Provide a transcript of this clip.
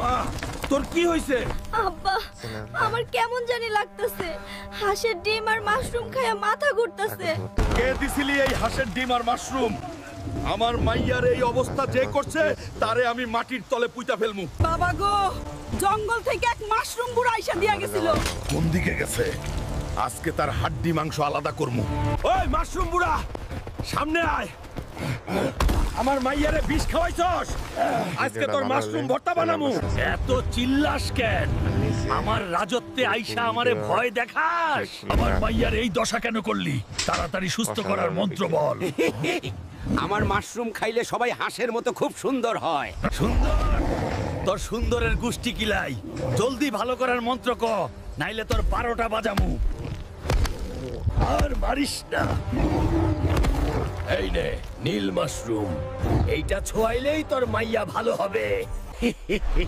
মা তোর কি হইছে? আব্বা আমার কেমন জানি লাগতেছে, হাঁসের ডিম আর মাশরুম খায়া মাথা ঘুরতেছে। কে দিছিলি এই হাঁসের ডিম আর মাশরুম? আমার মাইয়ার এই অবস্থা যে করছে তারে আমি মাটির তলে পুইতা ফেলমু। বাবা গো, জঙ্গল থেকে এক মাশরুম বুড়া আইসা দিয়া গেছিল। কোন দিকে গেছে? আজকে তার হাড্ডি মাংস আলাদা করমু। ওই মাশরুম বুড়া সামনে আয়। আমার মাইয়ারে বিষ খাওয়াইছস, আজকে তোর মাশরুম ভর্তা বানামু। এত চিল্লাস কেন? আমার রাজত্বে আইসা আমারে ভয় দেখাস? আমার মাইয়ার এই দশা কেন করলি? তাড়াতাড়ি সুস্থ করার মন্ত্র বল। আমার মাশরুম খাইলে সবাই হাঁসের মতো খুব সুন্দর হয়। সুন্দর? তোর সুন্দরের গুষ্টি কিলাই। জলদি ভালো করার মন্ত্র ক, নাইলে তোর 12টা বাজামু। আর মারিস না। এই নে নীল মাশরুম, এইটা ছোয়াইলেই তোর মাইয়া ভালো হবে।